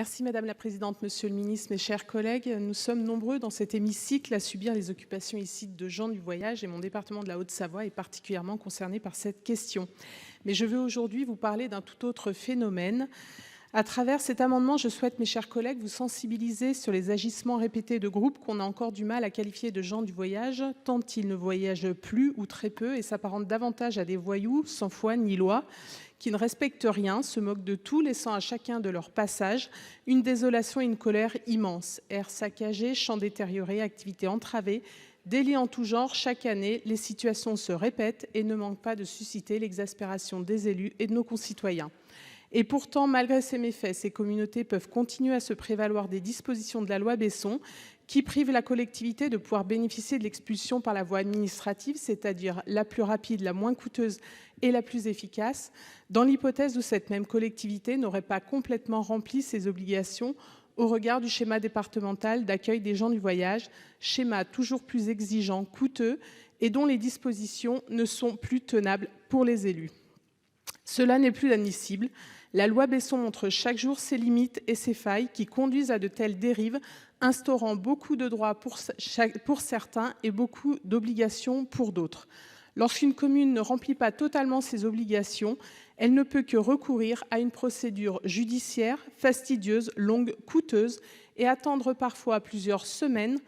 Merci Madame la Présidente, Monsieur le Ministre, mes chers collègues. Nous sommes nombreux dans cet hémicycle à subir les occupations illicites de gens du voyage et mon département de la Haute-Savoie est particulièrement concerné par cette question. Mais je veux aujourd'hui vous parler d'un tout autre phénomène. À travers cet amendement, je souhaite, mes chers collègues, vous sensibiliser sur les agissements répétés de groupes qu'on a encore du mal à qualifier de gens du voyage, tant ils ne voyagent plus ou très peu et s'apparentent davantage à des voyous sans foi ni loi, qui ne respectent rien, se moquent de tout, laissant à chacun de leur passage une désolation et une colère immenses. Airs saccagés, champs détériorés, activités entravées, délits en tout genre, chaque année, les situations se répètent et ne manquent pas de susciter l'exaspération des élus et de nos concitoyens. Et pourtant, malgré ces méfaits, ces communautés peuvent continuer à se prévaloir des dispositions de la loi Besson qui privent la collectivité de pouvoir bénéficier de l'expulsion par la voie administrative, c'est-à-dire la plus rapide, la moins coûteuse et la plus efficace, dans l'hypothèse où cette même collectivité n'aurait pas complètement rempli ses obligations au regard du schéma départemental d'accueil des gens du voyage, schéma toujours plus exigeant, coûteux et dont les dispositions ne sont plus tenables pour les élus. Cela n'est plus admissible. La loi Besson montre chaque jour ses limites et ses failles qui conduisent à de telles dérives, instaurant beaucoup de droits pour certains et beaucoup d'obligations pour d'autres. Lorsqu'une commune ne remplit pas totalement ses obligations, elle ne peut que recourir à une procédure judiciaire fastidieuse, longue, coûteuse et attendre parfois plusieurs semaines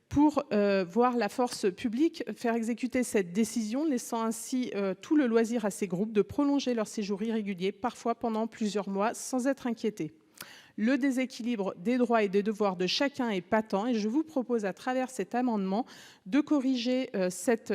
pour voir la force publique faire exécuter cette décision, laissant ainsi tout le loisir à ces groupes de prolonger leur séjour irrégulier, parfois pendant plusieurs mois, sans être inquiétés. Le déséquilibre des droits et des devoirs de chacun est patent et je vous propose à travers cet amendement de corriger cette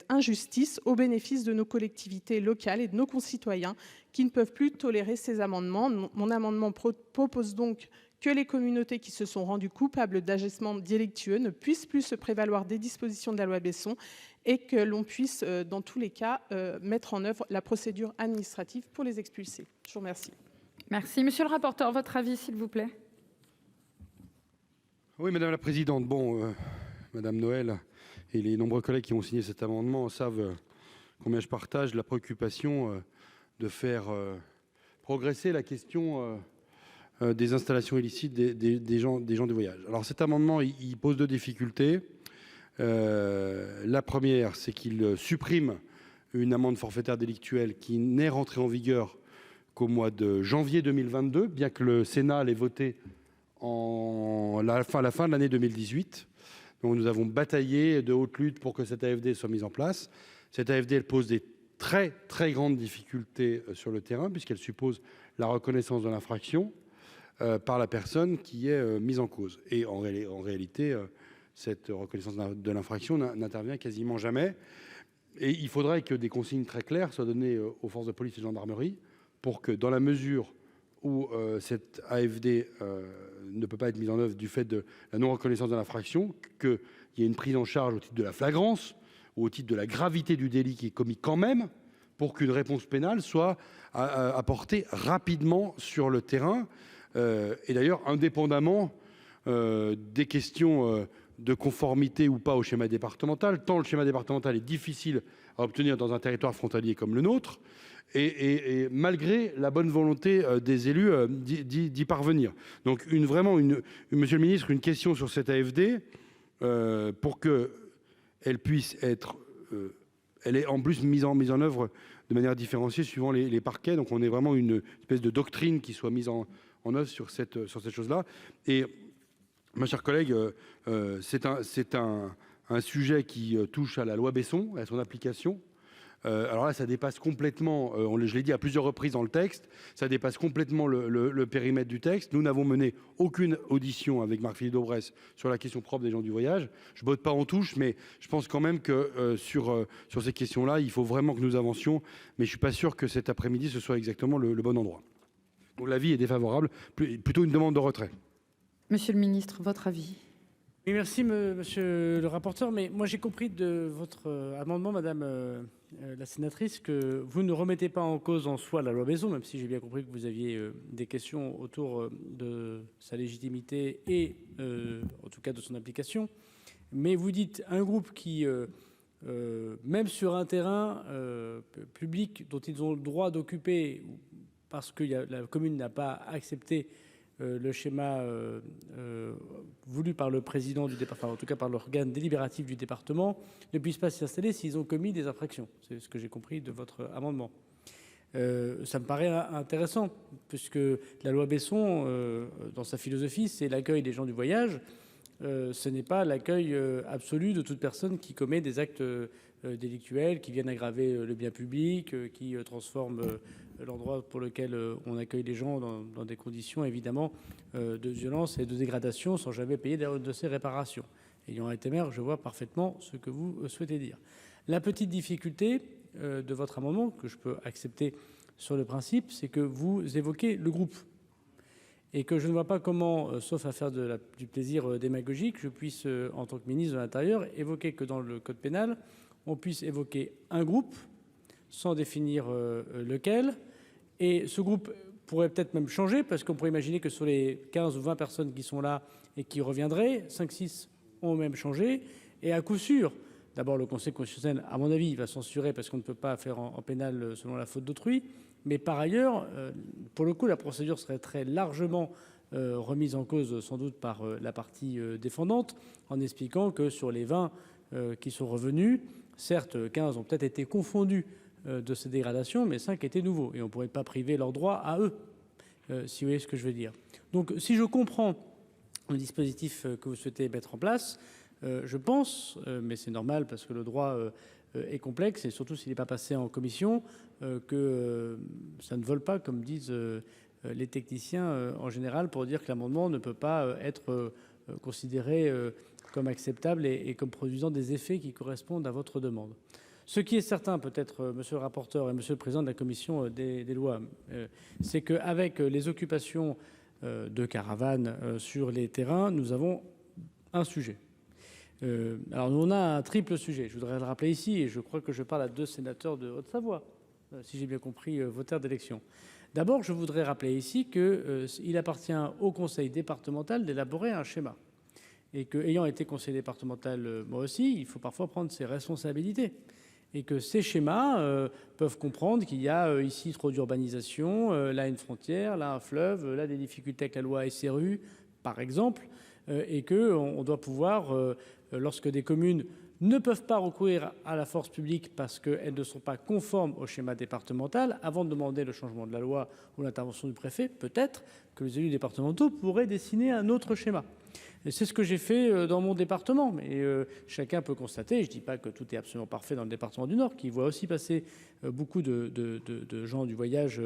injustice au bénéfice de nos collectivités locales et de nos concitoyens qui ne peuvent plus tolérer ces amendements. Mon amendement propose donc que les communautés qui se sont rendues coupables d'agissements délictueux ne puissent plus se prévaloir des dispositions de la loi Besson et que l'on puisse, dans tous les cas, mettre en œuvre la procédure administrative pour les expulser. Je vous remercie. Merci. Monsieur le rapporteur, votre avis, s'il vous plaît. Oui, Madame la Présidente. Bon, Madame Noël et les nombreux collègues qui ont signé cet amendement savent combien je partage la préoccupation de faire progresser la question des installations illicites des gens du voyage. Alors cet amendement, il pose deux difficultés. La première, c'est qu'il supprime une amende forfaitaire délictuelle qui n'est rentrée en vigueur qu'au mois de janvier 2022, bien que le Sénat l'ait voté à la fin de l'année 2018. Donc nous avons bataillé de haute lutte pour que cette AFD soit mise en place. Cette AFD, elle pose des très très grandes difficultés sur le terrain, puisqu'elle suppose la reconnaissance de l'infraction par la personne qui est mise en cause. Et en réalité, cette reconnaissance de l'infraction n'intervient quasiment jamais. Et il faudrait que des consignes très claires soient données aux forces de police et de gendarmerie pour que, dans la mesure où cette AFD ne peut pas être mise en œuvre du fait de la non-reconnaissance de l'infraction, qu'il y ait une prise en charge au titre de la flagrance ou au titre de la gravité du délit qui est commis quand même, pour qu'une réponse pénale soit apportée rapidement sur le terrain. Et d'ailleurs, indépendamment des questions de conformité ou pas au schéma départemental, tant le schéma départemental est difficile à obtenir dans un territoire frontalier comme le nôtre, et malgré la bonne volonté des élus d'y parvenir. Donc Monsieur le Ministre, une question sur cette AFD pour qu'elle puisse être, elle est en plus mise en œuvre de manière différenciée suivant les parquets. Donc on est vraiment une espèce de doctrine qui soit mise en œuvre sur cette chose-là. Et ma chère collègue, c'est un sujet qui touche à la loi Besson, à son application. Alors là, ça dépasse complètement, je l'ai dit à plusieurs reprises dans le texte, ça dépasse complètement le périmètre du texte. Nous n'avons mené aucune audition avec Marc-Philippe Daubresse sur la question propre des gens du voyage. Je botte pas en touche, mais je pense quand même que sur ces questions-là, il faut vraiment que nous avancions. Mais je suis pas sûr que cet après-midi, ce soit exactement le bon endroit. Donc l'avis est défavorable, plutôt une demande de retrait. Monsieur le ministre, votre avis. Oui, merci, monsieur le rapporteur. Mais moi, j'ai compris de votre amendement, madame la sénatrice, que vous ne remettez pas en cause en soi la loi Besson, même si j'ai bien compris que vous aviez des questions autour de sa légitimité et, en tout cas, de son application. Mais vous dites un groupe qui, même sur un terrain public dont ils ont le droit d'occuper, parce que la commune n'a pas accepté le schéma voulu par le président du département, en tout cas par l'organe délibératif du département, ne puissent pas s'y installer s'ils ont commis des infractions. C'est ce que j'ai compris de votre amendement. Ça me paraît intéressant, puisque la loi Besson, dans sa philosophie, c'est l'accueil des gens du voyage. Ce n'est pas l'accueil absolu de toute personne qui commet des actes délictuels, qui viennent aggraver le bien public, qui transforment l'endroit pour lequel on accueille les gens dans des conditions évidemment de violence et de dégradation sans jamais payer de ces réparations. Ayant été maire, je vois parfaitement ce que vous souhaitez dire. La petite difficulté de votre amendement, que je peux accepter sur le principe, c'est que vous évoquez le groupe. Et que je ne vois pas comment, sauf à faire du plaisir démagogique, je puisse, en tant que ministre de l'Intérieur, évoquer que dans le code pénal, on puisse évoquer un groupe sans définir lequel. Et ce groupe pourrait peut-être même changer, parce qu'on pourrait imaginer que sur les 15 ou 20 personnes qui sont là et qui reviendraient, 5-6 ont même changé. Et à coup sûr, d'abord le Conseil constitutionnel, à mon avis, va censurer parce qu'on ne peut pas faire en pénal selon la faute d'autrui. Mais par ailleurs, pour le coup, la procédure serait très largement remise en cause, sans doute par la partie défendante, en expliquant que sur les 20 qui sont revenus, certes 15 ont peut-être été confondus de ces dégradations, mais 5 étaient nouveaux. Et on ne pourrait pas priver leurs droits à eux, si vous voyez ce que je veux dire. Donc si je comprends le dispositif que vous souhaitez mettre en place, je pense, mais c'est normal parce que le droit est complexe, et surtout s'il n'est pas passé en commission, que ça ne vole pas, comme disent les techniciens en général, pour dire que l'amendement ne peut pas être considéré comme acceptable et comme produisant des effets qui correspondent à votre demande. Ce qui est certain, peut-être, monsieur le rapporteur et monsieur le président de la commission des lois, c'est qu'avec les occupations de caravanes sur les terrains, nous avons un sujet. Alors nous on a un triple sujet, je voudrais le rappeler ici, et je crois que je parle à 2 sénateurs de Haute-Savoie, si j'ai bien compris vos terres d'élection. D'abord, je voudrais rappeler ici qu'il appartient au conseil départemental d'élaborer un schéma, et que, ayant été conseiller départemental moi aussi, il faut parfois prendre ses responsabilités, et que ces schémas peuvent comprendre qu'il y a ici trop d'urbanisation, là une frontière, là un fleuve, là des difficultés avec la loi SRU, par exemple, et qu'on doit pouvoir, lorsque des communes ne peuvent pas recourir à la force publique parce qu'elles ne sont pas conformes au schéma départemental, avant de demander le changement de la loi ou l'intervention du préfet, peut-être que les élus départementaux pourraient dessiner un autre schéma. Et c'est ce que j'ai fait dans mon département. Mais chacun peut constater, je ne dis pas que tout est absolument parfait dans le département du Nord, qui voit aussi passer beaucoup de gens du voyage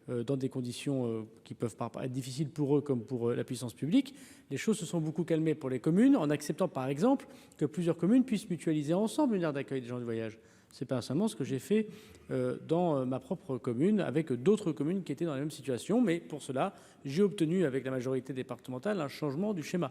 dans des conditions qui peuvent être difficiles pour eux comme pour la puissance publique. Les choses se sont beaucoup calmées pour les communes, en acceptant par exemple que plusieurs communes puissent mutualiser ensemble une aire d'accueil des gens du voyage. C'est pas seulement ce que j'ai fait dans ma propre commune, avec d'autres communes qui étaient dans la même situation. Mais pour cela, j'ai obtenu avec la majorité départementale un changement du schéma.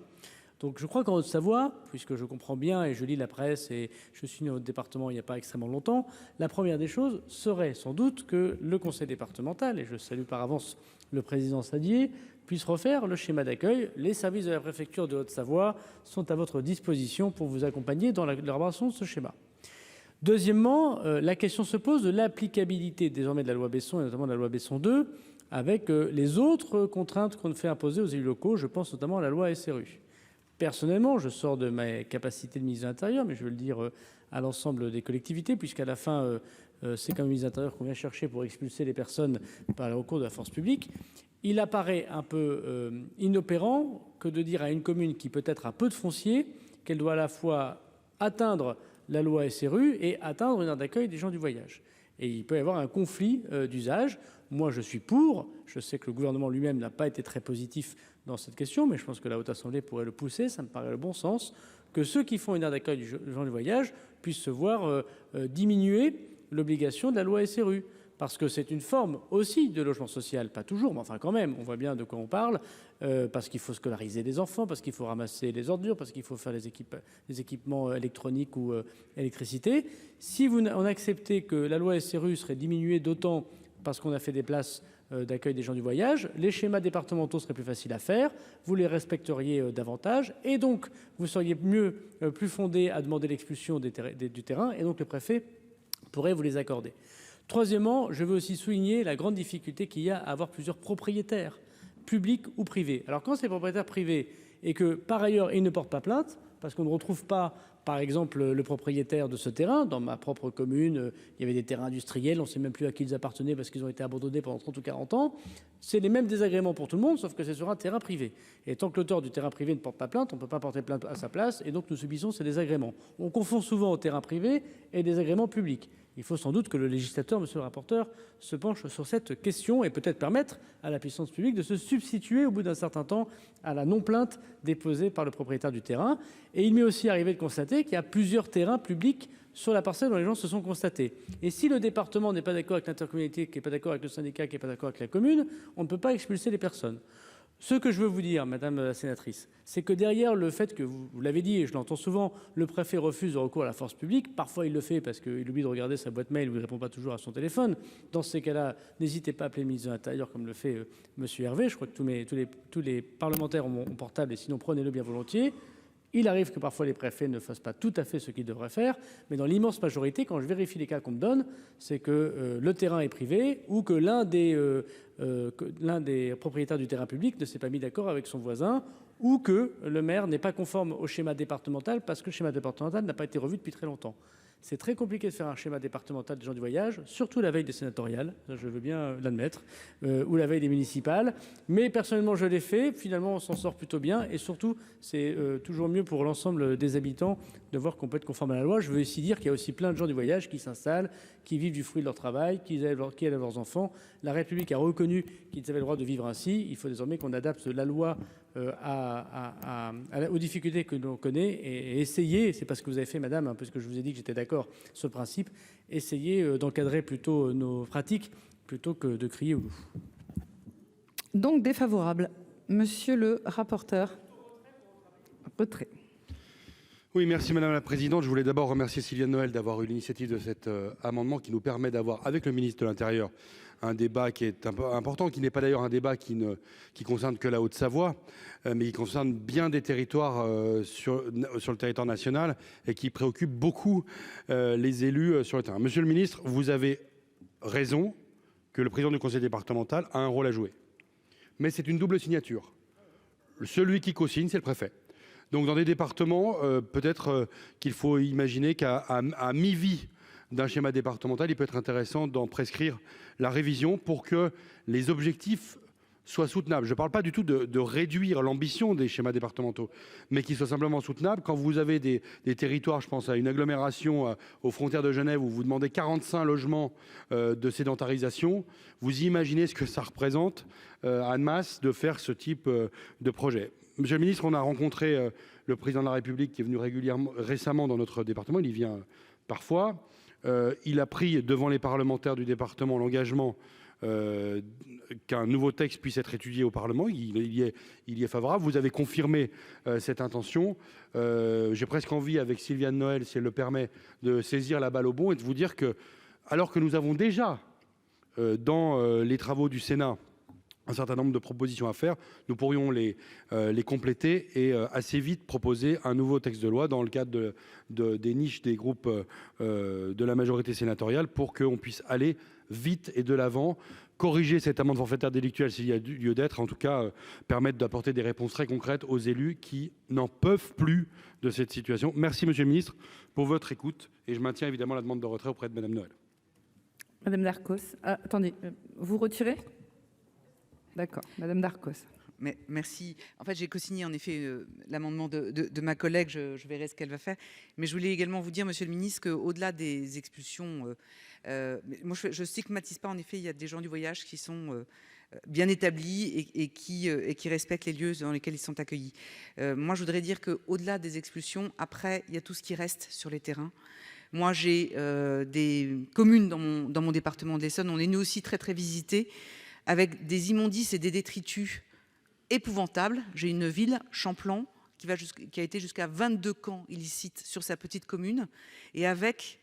Donc je crois qu'en Haute-Savoie, puisque je comprends bien et je lis la presse et je suis né au département il n'y a pas extrêmement longtemps, la première des choses serait sans doute que le conseil départemental, et je salue par avance le président Sadier, puisse refaire le schéma d'accueil. Les services de la préfecture de Haute-Savoie sont à votre disposition pour vous accompagner dans l'élaboration de ce schéma. Deuxièmement, la question se pose de l'applicabilité désormais de la loi Besson, et notamment de la loi Besson 2, avec les autres contraintes qu'on fait imposer aux élus locaux. Je pense notamment à la loi SRU. Personnellement, je sors de ma capacité de ministre de l'Intérieur, mais je veux le dire à l'ensemble des collectivités, puisqu'à la fin, c'est comme ministre de l'Intérieur qu'on vient chercher pour expulser les personnes par le recours de la force publique. Il apparaît un peu inopérant que de dire à une commune qui peut-être a peu de foncier qu'elle doit à la fois atteindre la loi SRU et atteindre une aire d'accueil des gens du voyage. Et il peut y avoir un conflit d'usage. Moi, je suis pour. Je sais que le gouvernement lui-même n'a pas été très positif dans cette question, mais je pense que la Haute Assemblée pourrait le pousser. Ça me paraît le bon sens. Que ceux qui font une aire d'accueil des gens du voyage puissent se voir diminuer l'obligation de la loi SRU. Parce que c'est une forme aussi de logement social, pas toujours, mais enfin quand même, on voit bien de quoi on parle, parce qu'il faut scolariser les enfants, parce qu'il faut ramasser les ordures, parce qu'il faut faire les équipements électroniques ou électricité. Si on acceptait que la loi SRU serait diminuée d'autant parce qu'on a fait des places d'accueil des gens du voyage, les schémas départementaux seraient plus faciles à faire, vous les respecteriez davantage, et donc vous seriez plus fondé à demander l'expulsion du terrain, et donc le préfet pourrait vous les accorder. Troisièmement, je veux aussi souligner la grande difficulté qu'il y a à avoir plusieurs propriétaires. publics ou privés. Alors quand c'est propriétaire privé et que par ailleurs il ne porte pas plainte, parce qu'on ne retrouve pas, par exemple, le propriétaire de ce terrain, dans ma propre commune, il y avait des terrains industriels, on ne sait même plus à qui ils appartenaient parce qu'ils ont été abandonnés pendant 30 ou 40 ans, c'est les mêmes désagréments pour tout le monde, sauf que c'est sur un terrain privé. Et tant que l'auteur du terrain privé ne porte pas plainte, on ne peut pas porter plainte à sa place, et donc nous subissons ces désagréments. On confond souvent au terrain privé et des agréments publics. Il faut sans doute que le législateur, monsieur le rapporteur, se penche sur cette question et peut-être permettre à la puissance publique de se substituer au bout d'un certain temps à la non-plainte déposée par le propriétaire du terrain. Et il m'est aussi arrivé de constater qu'il y a plusieurs terrains publics sur la parcelle dont les gens se sont constatés. Et si le département n'est pas d'accord avec l'intercommunalité, qui n'est pas d'accord avec le syndicat, qui n'est pas d'accord avec la commune, on ne peut pas expulser les personnes. Ce que je veux vous dire, madame la sénatrice, c'est que derrière le fait que vous l'avez dit, et je l'entends souvent, le préfet refuse le recours à la force publique, parfois il le fait parce qu'il oublie de regarder sa boîte mail ou il ne répond pas toujours à son téléphone. Dans ces cas-là, n'hésitez pas à appeler le ministre de l'Intérieur comme le fait monsieur Hervé. Je crois que tous les parlementaires ont mon portable et sinon prenez-le bien volontiers. Il arrive que parfois les préfets ne fassent pas tout à fait ce qu'ils devraient faire, mais dans l'immense majorité, quand je vérifie les cas qu'on me donne, c'est que le terrain est privé ou que l'un des propriétaires du terrain public ne s'est pas mis d'accord avec son voisin ou que le maire n'est pas conforme au schéma départemental parce que le schéma départemental n'a pas été revu depuis très longtemps. C'est très compliqué de faire un schéma départemental des gens du voyage, surtout la veille des sénatoriales, je veux bien l'admettre, ou la veille des municipales. Mais personnellement, je l'ai fait. Finalement, on s'en sort plutôt bien. Et surtout, c'est toujours mieux pour l'ensemble des habitants de voir qu'on peut être conforme à la loi. Je veux ici dire qu'il y a aussi plein de gens du voyage qui s'installent, qui vivent du fruit de leur travail, qui élèvent leurs enfants. La République a reconnu qu'ils avaient le droit de vivre ainsi. Il faut désormais qu'on adapte la loi aux difficultés que l'on connaît et essayer, c'est pas ce que vous avez fait madame, parce que je vous ai dit que j'étais d'accord sur le principe, essayer d'encadrer plutôt nos pratiques plutôt que de crier au loup. Donc défavorable. Monsieur le rapporteur. Retrait. Oui, merci madame la présidente. Je voulais d'abord remercier Sylviane Noël d'avoir eu l'initiative de cet amendement qui nous permet d'avoir avec le ministre de l'Intérieur un débat qui est important, qui n'est pas d'ailleurs un débat qui concerne que la Haute-Savoie, mais qui concerne bien des territoires sur le territoire national et qui préoccupe beaucoup les élus sur le terrain. Monsieur le ministre, vous avez raison que le président du conseil départemental a un rôle à jouer. Mais c'est une double signature. Celui qui co-signe, c'est le préfet. Donc dans des départements, peut-être qu'il faut imaginer qu'à mi-vie d'un schéma départemental, il peut être intéressant d'en prescrire la révision pour que les objectifs soient soutenables. Je ne parle pas du tout de réduire l'ambition des schémas départementaux, mais qu'ils soient simplement soutenables. Quand vous avez des territoires, je pense à une agglomération aux frontières de Genève, où vous demandez 45 logements de sédentarisation, vous imaginez ce que ça représente à Annemasse de faire ce type de projet. Monsieur le ministre, on a rencontré le président de la République qui est venu récemment dans notre département, il y vient parfois. Il a pris devant les parlementaires du département l'engagement qu'un nouveau texte puisse être étudié au Parlement. Il y est favorable. Vous avez confirmé cette intention. J'ai presque envie, avec Sylviane Noël, si elle le permet, de saisir la balle au bond et de vous dire que, alors que nous avons déjà dans les travaux du Sénat un certain nombre de propositions à faire, nous pourrions les compléter et assez vite proposer un nouveau texte de loi dans le cadre des niches des groupes de la majorité sénatoriale pour qu'on puisse aller vite et de l'avant, corriger cette amende forfaitaire délictuelle s'il y a lieu d'être, en tout cas permettre d'apporter des réponses très concrètes aux élus qui n'en peuvent plus de cette situation. Merci Monsieur le Ministre pour votre écoute et je maintiens évidemment la demande de retrait auprès de Madame Noël. Madame Darcos. Ah, attendez, vous retirez? D'accord, Madame Darcos. Mais merci. En fait, j'ai co-signé en effet l'amendement de ma collègue. Je verrai ce qu'elle va faire. Mais je voulais également vous dire, Monsieur le Ministre, qu'au-delà des expulsions, moi je stigmatise pas. En effet, il y a des gens du voyage qui sont bien établis et qui respectent les lieux dans lesquels ils sont accueillis. Moi, je voudrais dire qu'au-delà des expulsions, après, il y a tout ce qui reste sur les terrains. Moi, j'ai des communes dans mon département de l'Essonne. On est nous aussi très visités, avec des immondices et des détritus épouvantables. J'ai une ville, Champlan, qui a été jusqu'à 22 camps illicites sur sa petite commune, et avec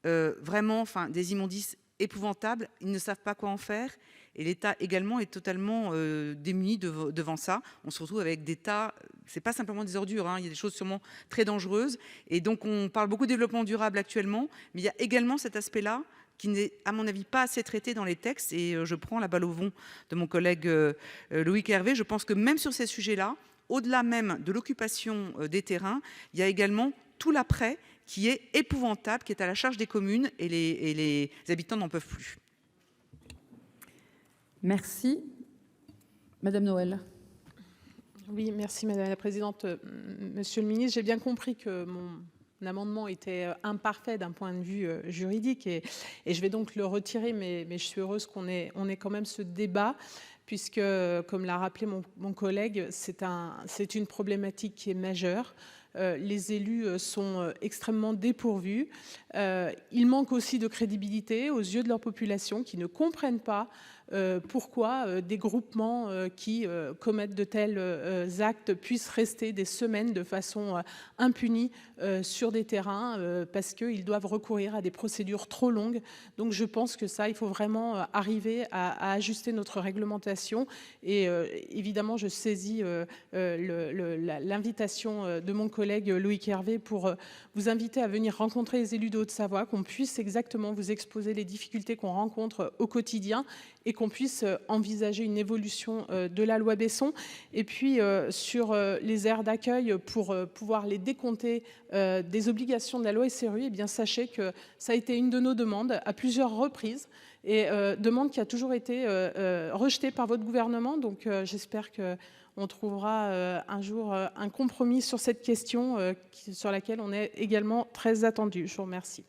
vraiment des immondices épouvantables. Ils ne savent pas quoi en faire, et l'État également est totalement démuni devant ça. On se retrouve avec des tas, c'est pas simplement des ordures, hein, il y a des choses sûrement très dangereuses, et donc on parle beaucoup de développement durable actuellement, mais il y a également cet aspect-là qui n'est, à mon avis, pas assez traité dans les textes. Et je prends la balle au vent de mon collègue Loïc Hervé. Je pense que même sur ces sujets-là, au-delà même de l'occupation des terrains, il y a également tout l'après qui est épouvantable, qui est à la charge des communes, et les habitants n'en peuvent plus. Merci. Madame Noël. Oui, merci Madame la Présidente. Monsieur le Ministre, j'ai bien compris que mon amendement était imparfait d'un point de vue juridique et je vais donc le retirer, mais je suis heureuse qu'on ait quand même ce débat, puisque, comme l'a rappelé mon collègue, c'est une problématique qui est majeure. Les élus sont extrêmement dépourvus. Ils manquent aussi de crédibilité aux yeux de leur population, qui ne comprennent pas pourquoi des groupements qui commettent de tels actes puissent rester des semaines de façon impunie sur des terrains parce qu'ils doivent recourir à des procédures trop longues. Donc je pense que ça, il faut vraiment arriver à ajuster notre réglementation. Et évidemment, je saisis l'invitation de mon collègue Loïc Hervé pour vous inviter à venir rencontrer les élus de Haute-Savoie, qu'on puisse exactement vous exposer les difficultés qu'on rencontre au quotidien et qu'on puisse envisager une évolution de la loi Besson. Et puis sur les aires d'accueil, pour pouvoir les décompter des obligations de la loi SRU, eh bien sachez que ça a été une de nos demandes à plusieurs reprises, et demande qui a toujours été rejetée par votre gouvernement. Donc j'espère qu'on trouvera un jour un compromis sur cette question sur laquelle on est également très attendu. Je vous remercie.